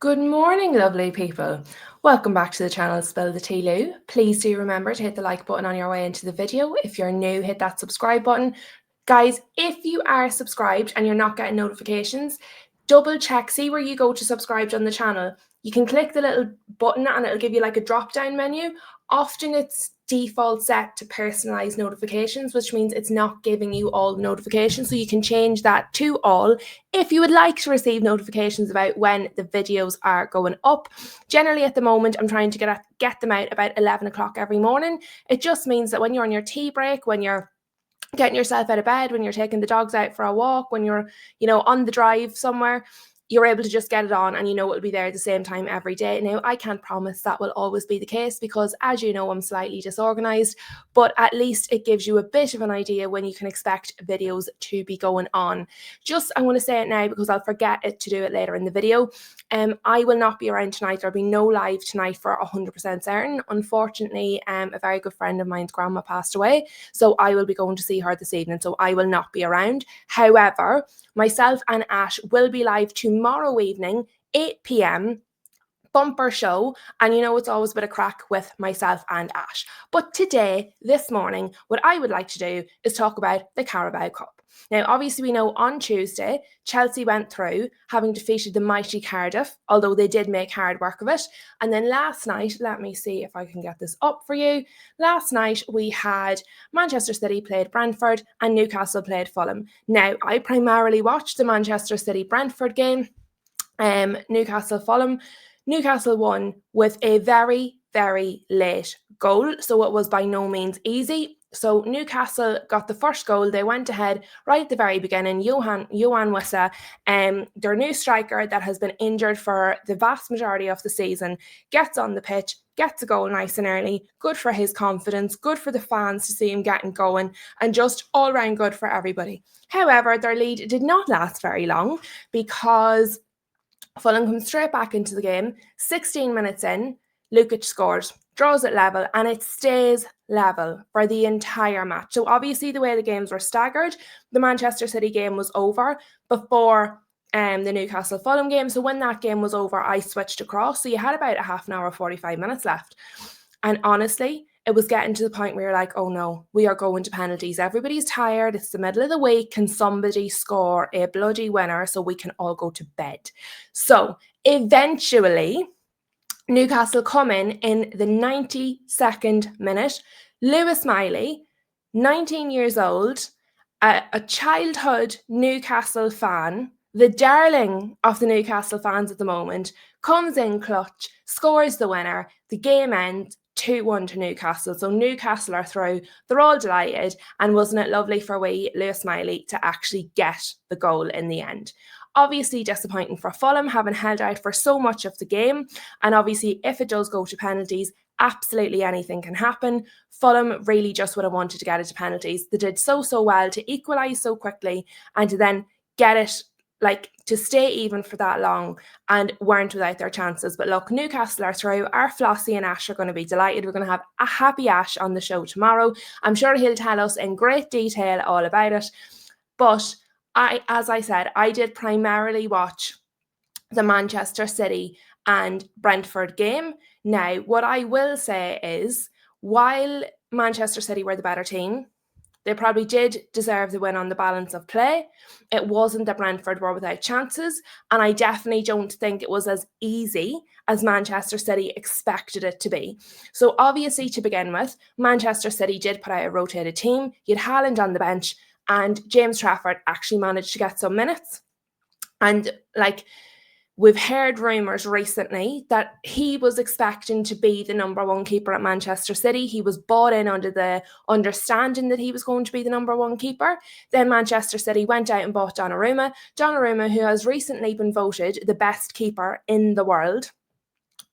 Good morning, lovely people. Welcome back to the channel Spill the Tea Lou. Please do remember to hit the like button on your way into the video. If you're new, hit that subscribe button. Guys, if you are subscribed and you're not getting notifications, double check, see where you go to subscribe on the channel. You can click the little button and it'll give you like a drop down menu. Often it's default set to personalized notifications, which means it's not giving you all the notifications. So you can change that to all if you would like to receive notifications about when the videos are going up. Generally at the moment, I'm trying to get them out about 11 o'clock every morning. It just means that when you're on your tea break, when you're getting yourself out of bed, when you're taking the dogs out for a walk, when you're, on the drive somewhere, you're able to just get it on and it'll be there at the same time every day. Now, I can't promise that will always be the case because, as you know, I'm slightly disorganized, but at least it gives you a bit of an idea when you can expect videos to be going on. I'm going to say it now because I'll forget to do it later in the video. I will not be around tonight. There'll be no live tonight for 100% certain. Unfortunately, a very good friend of mine's grandma passed away, so I will be going to see her this evening, so I will not be around. However, myself and Ash will be live tomorrow evening, 8 p.m, bumper show, and it's always a bit of crack with myself and Ash. But today, this morning, what I would like to do is talk about the Carabao Cup. Now, obviously, we know on Tuesday, Chelsea went through, having defeated the mighty Cardiff, although they did make hard work of it. And then last night, let me see if I can get this up for you. Last night, we had Manchester City played Brentford and Newcastle played Fulham. Now, I primarily watched the Manchester City-Brentford game, Newcastle-Fulham. Newcastle won with a very, very late goal, so it was by no means easy. So Newcastle got the first goal. They went ahead right at the very beginning. Yohan Wissa, their new striker that has been injured for the vast majority of the season, gets on the pitch, gets a goal nice and early. Good for his confidence, good for the fans to see him getting going, and just all round good for everybody. However, their lead did not last very long because Fulham comes straight back into the game. 16 minutes in, Lukic scores, draws it level, and it stays level for the entire match. So obviously the way the games were staggered, the Manchester City game was over before the Newcastle Fulham game. So when that game was over, I switched across. So you had about a half an hour, 45 minutes left. And honestly, it was getting to the point where you're like, oh no, we are going to penalties. Everybody's tired. It's the middle of the week. Can somebody score a bloody winner so we can all go to bed? So eventually, Newcastle come in the 92nd minute. Lewis Miley, 19 years old, a childhood Newcastle fan, the darling of the Newcastle fans at the moment, comes in clutch, scores the winner. The game ends 2-1 to Newcastle. So Newcastle are through. They're all delighted. And wasn't it lovely for Lewis Miley to actually get the goal in the end? Obviously disappointing for Fulham, having held out for so much of the game. And obviously, if it does go to penalties, absolutely anything can happen. Fulham really just would have wanted to get it to penalties. They did so well to equalise so quickly and to then get it, to stay even for that long, and weren't without their chances. But look, Newcastle are through. Our Flossie and Ash are going to be delighted. We're going to have a happy Ash on the show tomorrow. I'm sure he'll tell us in great detail all about it. But as I said, I did primarily watch the Manchester City and Brentford game. Now, what I will say is, while Manchester City were the better team, they probably did deserve the win on the balance of play. It wasn't that Brentford were without chances, and I definitely don't think it was as easy as Manchester City expected it to be. So obviously, to begin with, Manchester City did put out a rotated team. You had Haaland on the bench, and James Trafford actually managed to get some minutes. And we've heard rumours recently that he was expecting to be the number one keeper at Manchester City. He was bought in under the understanding that he was going to be the number one keeper. Then Manchester City went out and bought Donnarumma. Donnarumma, who has recently been voted the best keeper in the world.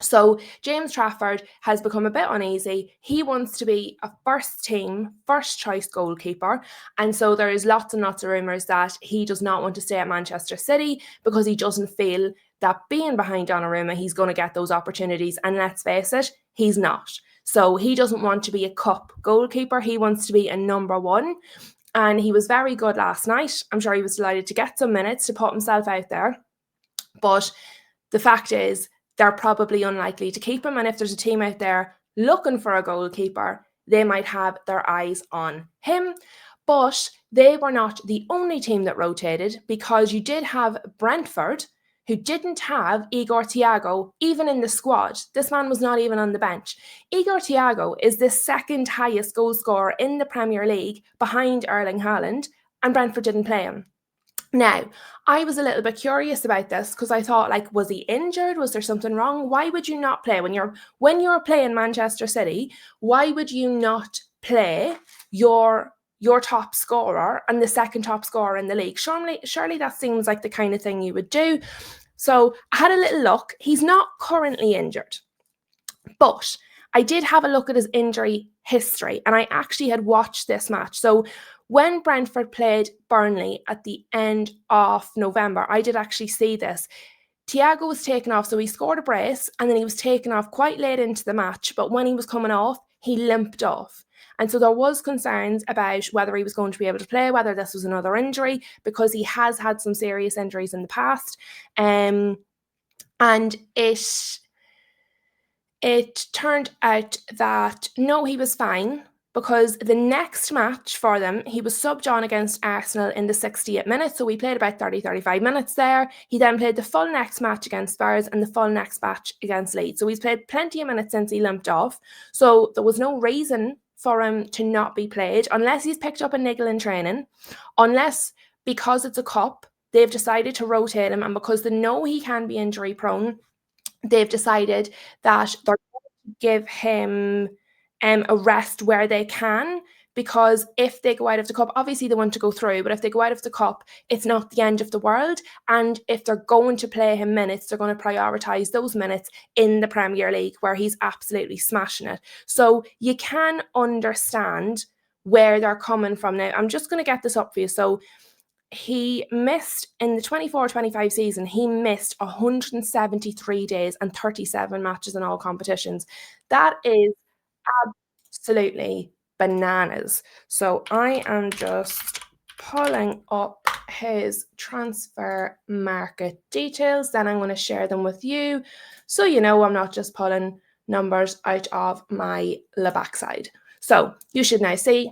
So James Trafford has become a bit uneasy. He wants to be a first-team, first-choice goalkeeper. And so there is lots and lots of rumours that he does not want to stay at Manchester City because he doesn't feel that being behind Donnarumma, he's going to get those opportunities. And let's face it, he's not. So he doesn't want to be a cup goalkeeper. He wants to be a number one. And he was very good last night. I'm sure he was delighted to get some minutes to put himself out there. But the fact is they're probably unlikely to keep him. And if there's a team out there looking for a goalkeeper, they might have their eyes on him. But they were not the only team that rotated, because you did have Brentford, who didn't have Igor Thiago even in the squad. This man was not even on the bench. Igor Thiago is the second highest goal scorer in the Premier League behind Erling Haaland, and Brentford didn't play him. Now, I was a little bit curious about this, because I thought, like, was he injured? Was there something wrong? Why would you not play when you're playing Manchester City? Why would you not play your top scorer and the second top scorer in the league? Surely that seems like the kind of thing you would do. So I had a little look. He's not currently injured, but I did have a look at his injury history, and I actually had watched this match. So when Brentford played Burnley at the end of November, I did actually see this. Thiago was taken off, so he scored a brace, and then he was taken off quite late into the match. But when he was coming off, he limped off. And so there was concerns about whether he was going to be able to play, whether this was another injury, because he has had some serious injuries in the past. And it turned out that no, he was fine, because the next match for them, he was subbed on against Arsenal in the 68 minutes. So we played about 35 minutes there. He then played the full next match against Spurs and the full next match against Leeds. So he's played plenty of minutes since he limped off. So there was no reason for him to not be played, unless he's picked up a niggle in training, unless, because it's a cup, they've decided to rotate him, and because they know he can be injury prone, they've decided that they're going to give him a rest where they can, because if they go out of the cup, obviously they want to go through, but if they go out of the cup, it's not the end of the world. And if they're going to play him minutes, they're going to prioritise those minutes in the Premier League, where he's absolutely smashing it. So you can understand where they're coming from. Now, I'm just going to get this up for you. So he missed, in the 24-25 season, he missed 173 days and 37 matches in all competitions. That is absolutely bananas. So I am just pulling up his transfer market details. Then I'm going to share them with you, so you know I'm not just pulling numbers out of my backside. So you should now see,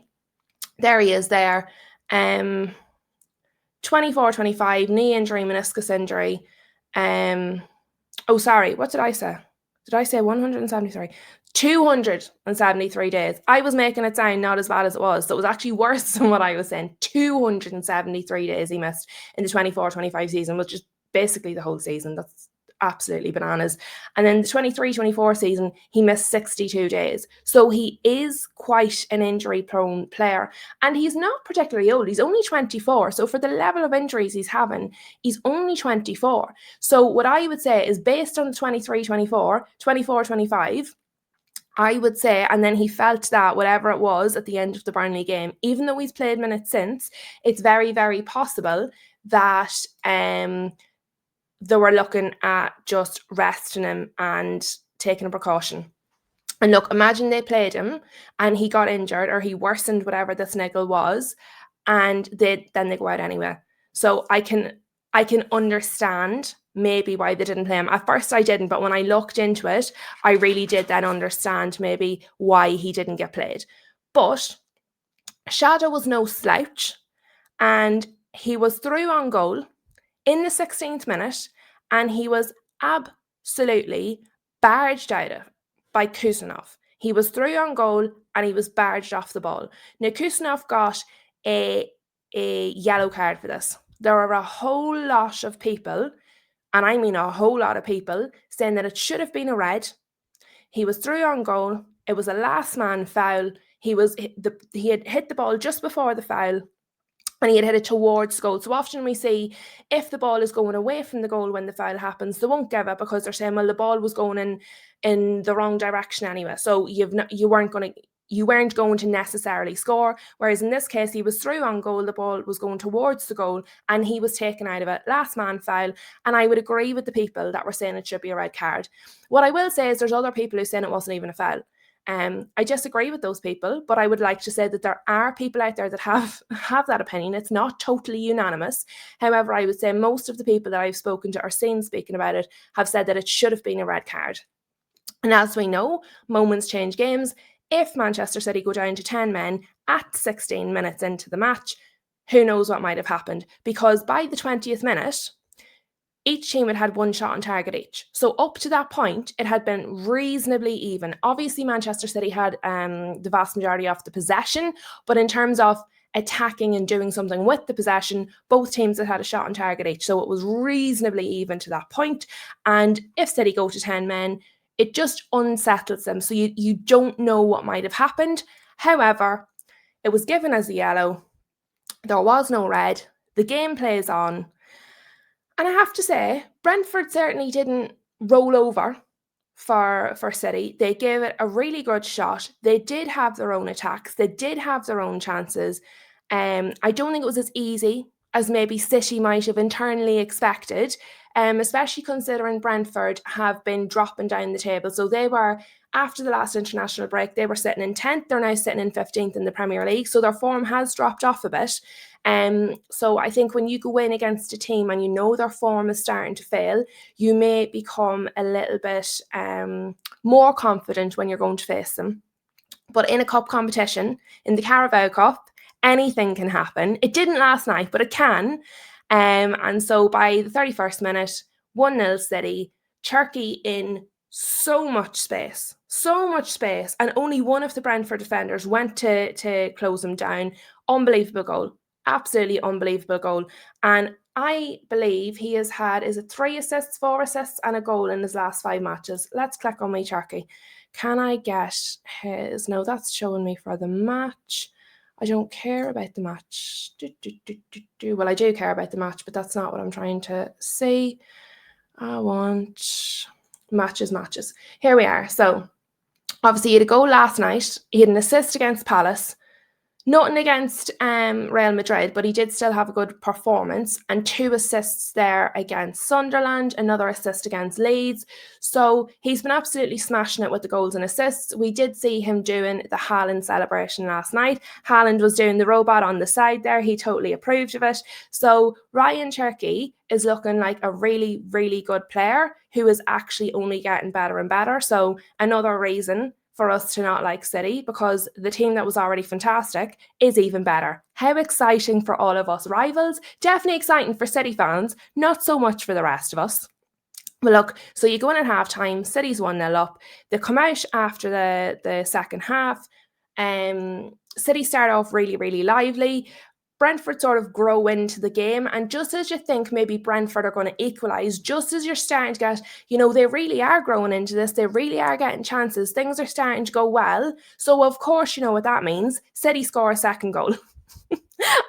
there he is there. 24-25, knee injury, meniscus injury. Oh, sorry, what did I say? Did I say 173? 273 days. I was making it sound not as bad as it was. So it was actually worse than what I was saying. 273 days he missed in the 24-25 season, which is basically the whole season. That's absolutely bananas. And then the 23-24 season, he missed 62 days. So he is quite an injury-prone player. And he's not particularly old. He's only 24. So for the level of injuries he's having, he's only 24. So what I would say is, based on the 23-24, 24-25, I would say, and then he felt that whatever it was at the end of the Burnley game, even though he's played minutes since, it's very, very possible that they were looking at just resting him and taking a precaution. And look, imagine they played him and he got injured, or he worsened whatever this niggle was, and then they go out anyway. So I can understand maybe why they didn't play him. At first I didn't, but when I looked into it, I really did then understand maybe why he didn't get played. But Shadow was no slouch, and he was through on goal in the 16th minute, and he was absolutely barged out of by Kusanov. He was through on goal and he was barged off the ball. Now, Kusanov got a yellow card for this. There are a whole lot of people, and I mean a whole lot of people, saying that it should have been a red. He was through on goal. It was a last man foul. He had hit the ball just before the foul, and he had hit it towards goal. So often we see, if the ball is going away from the goal when the foul happens, they won't give it, because they're saying, well, the ball was going in the wrong direction anyway, so you weren't going to necessarily score. Whereas in this case, he was through on goal, the ball was going towards the goal, and he was taken out of it. Last man foul. And I would agree with the people that were saying it should be a red card. What I will say is, there's other people who are saying it wasn't even a foul. I disagree with those people, but I would like to say that there are people out there that have that opinion. It's not totally unanimous. However, I would say most of the people that I've spoken to or seen speaking about it have said that it should have been a red card. And as we know, moments change games. If Manchester City go down to 10 men at 16 minutes into the match, who knows what might have happened? Because by the 20th minute, each team had one shot on target each. So up to that point, it had been reasonably even. Obviously, Manchester City had the vast majority of the possession, but in terms of attacking and doing something with the possession, both teams had a shot on target each. So it was reasonably even to that point. And if City go to 10 men, it just unsettles them. So you don't know what might have happened. However, it was given as a yellow. There was no red. The game plays on. And I have to say, Brentford certainly didn't roll over for City. They gave it a really good shot. They did have their own attacks. They did have their own chances. I don't think it was as easy as maybe City might have internally expected, especially considering Brentford have been dropping down the table. So they were, after the last international break, they were sitting in 10th. They're now sitting in 15th in the Premier League. So their form has dropped off a bit. So I think when you go in against a team and you know their form is starting to fail, you may become a little bit more confident when you're going to face them. But in a cup competition, in the Carabao Cup, anything can happen. It didn't last night, but it can. And so by the 31st minute, 1-0 City, Cherki in so much space, and only one of the Brentford defenders went to close him down. Unbelievable goal. Absolutely unbelievable goal. And I believe he has had, is it 3 assists, 4 assists, and a goal in his last 5 matches. Let's click on my Cherki. Can I get his? No, that's showing me for the match. I don't care about the match. Well, I do care about the match, but that's not what I'm trying to see. I want matches. Here we are. So, obviously, he had a goal last night. He had an assist against Palace. Nothing against Real Madrid, but he did still have a good performance, and 2 assists there against Sunderland, another assist against Leeds. So he's been absolutely smashing it with the goals and assists. We did see him doing the Haaland celebration last night. Haaland was doing the robot on the side there. He totally approved of it. So Rayan Cherki is looking like a really, really good player who is actually only getting better and better. So another reason for us to not like City, because the team that was already fantastic is even better. How exciting for all of us rivals. Definitely exciting for City fans, not so much for the rest of us. Well, look, so you go in at half-time, City's 1-0 up. They come out after the second half. City start off really, really lively. Brentford sort of grow into the game, and just as you think maybe Brentford are going to equalise, just as you're starting to get, they really are growing into this, they really are getting chances, things are starting to go well. So of course, you know what that means. City score a second goal.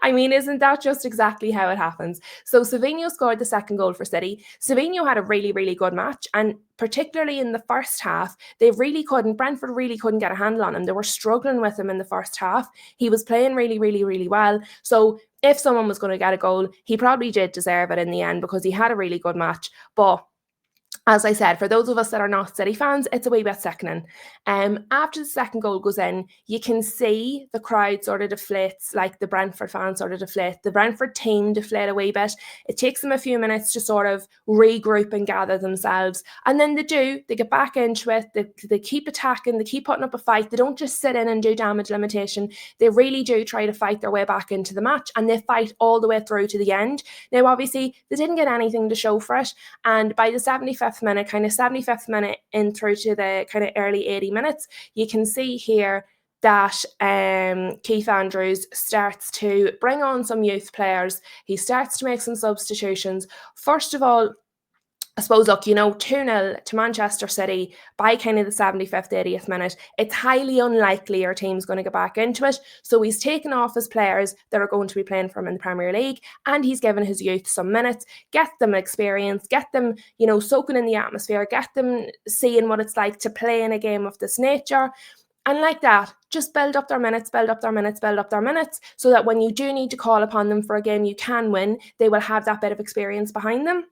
I mean, isn't that just exactly how it happens? So Savinho scored the second goal for City. Savinho had a really, really good match, and particularly in the first half, Brentford really couldn't get a handle on him. They were struggling with him in the first half. He was playing really, really, really well. So if someone was going to get a goal, he probably did deserve it in the end because he had a really good match. But as I said, for those of us that are not City fans, it's a wee bit sickening. After the second goal goes in, you can see the crowd sort of deflates, like the Brentford fans sort of deflate. The Brentford team deflate a wee bit. It takes them a few minutes to sort of regroup and gather themselves. And then they get back into it. They keep attacking, they keep putting up a fight. They don't just sit in and do damage limitation. They really do try to fight their way back into the match, and they fight all the way through to the end. Now, obviously, they didn't get anything to show for it. And by the 75th minute in through to the kind of early 80 minutes, you can see here that Keith Andrews starts to bring on some youth players. He starts to make some substitutions. First of all, I suppose, look, 2-0 to Manchester City by kind of the 75th, 80th minute. It's highly unlikely our team's going to get back into it. So he's taken off his players that are going to be playing for him in the Premier League, and he's given his youth some minutes, get them experience, get them, soaking in the atmosphere, get them seeing what it's like to play in a game of this nature. And like that, just build up their minutes, so that when you do need to call upon them for a game you can win, they will have that bit of experience behind them.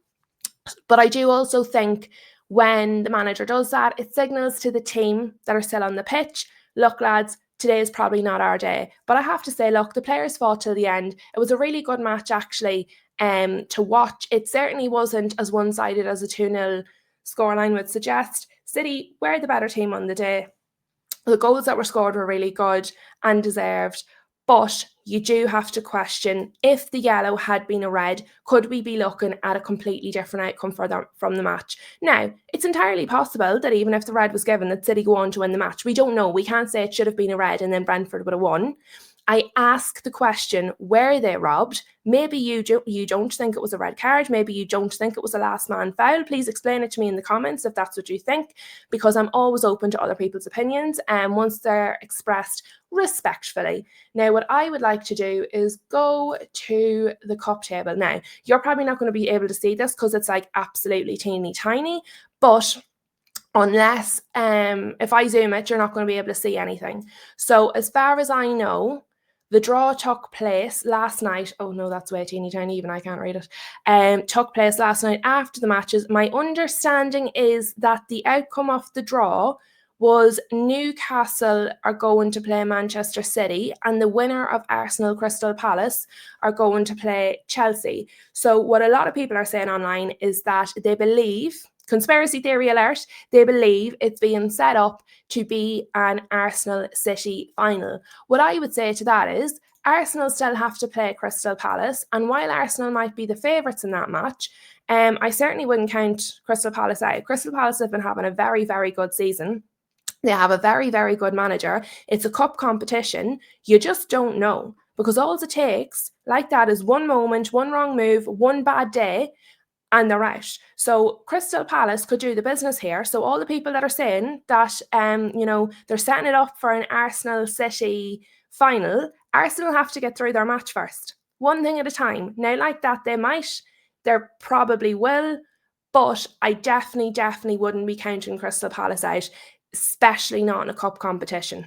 But I do also think when the manager does that, it signals to the team that are still on the pitch, look, lads, today is probably not our day. But I have to say, look, the players fought till the end. It was a really good match, actually, to watch. It certainly wasn't as one-sided as a 2-0 scoreline would suggest. City were the better team on the day. The goals that were scored were really good and deserved. But you do have to question, if the yellow had been a red, could we be looking at a completely different outcome from the match? Now, it's entirely possible that even if the red was given, that City go on to win the match. We don't know. We can't say it should have been a red and then Brentford would have won. I ask the question, were they robbed? Maybe you don't think it was a red card. Maybe you don't think it was a last man foul. Please explain it to me in the comments if that's what you think, because I'm always open to other people's opinions, and once they're expressed respectfully. Now, what I would like to do is go to the cup table. Now, you're probably not going to be able to see this because it's like absolutely teeny tiny, but unless if I zoom it, you're not going to be able to see anything. So as far as I know, the draw took place last night. Oh no, that's way teeny tiny, even I can't read it. Took place last night after the matches. My understanding is that the outcome of the draw was Newcastle are going to play Manchester City, and the winner of Arsenal Crystal Palace are going to play Chelsea. So what a lot of people are saying online is that they believe, conspiracy theory alert, they believe it's being set up to be an Arsenal City final. What I would say to that is, Arsenal still have to play Crystal Palace, and while Arsenal might be the favourites in that match, I certainly wouldn't count Crystal Palace out. Crystal Palace have been having a very, very good season. They have a very, very good manager. It's a cup competition. You just don't know, because all it takes, like that, is one moment, one wrong move, one bad day, and they're out. So Crystal Palace could do the business here. So all the people that are saying that, they're setting it up for an Arsenal City final, Arsenal have to get through their match first, one thing at a time. Now, like that, they probably will, but I definitely wouldn't be counting Crystal Palace out, especially not in a cup competition.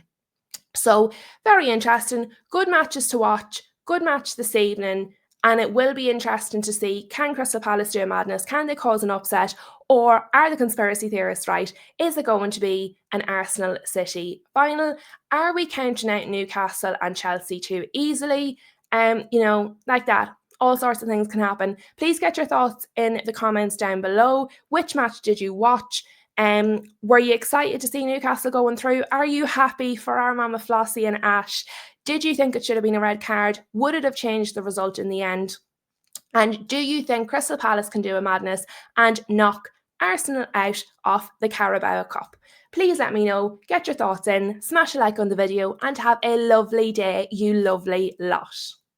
So very interesting, good matches to watch, good match this evening, and it will be interesting to see, can Crystal Palace do a madness? Can they cause an upset? Or are the conspiracy theorists right? Is it going to be an Arsenal City final? Are we counting out Newcastle and Chelsea too easily? Like that. All sorts of things can happen. Please get your thoughts in the comments down below. Which match did you watch? Were you excited to see Newcastle going through? Are you happy for our mama Flossie and Ash? Did you think it should have been a red card? Would it have changed the result in the end? And do you think Crystal Palace can do a madness and knock Arsenal out of the Carabao Cup? Please let me know, get your thoughts in, smash a like on the video, and have a lovely day, you lovely lot.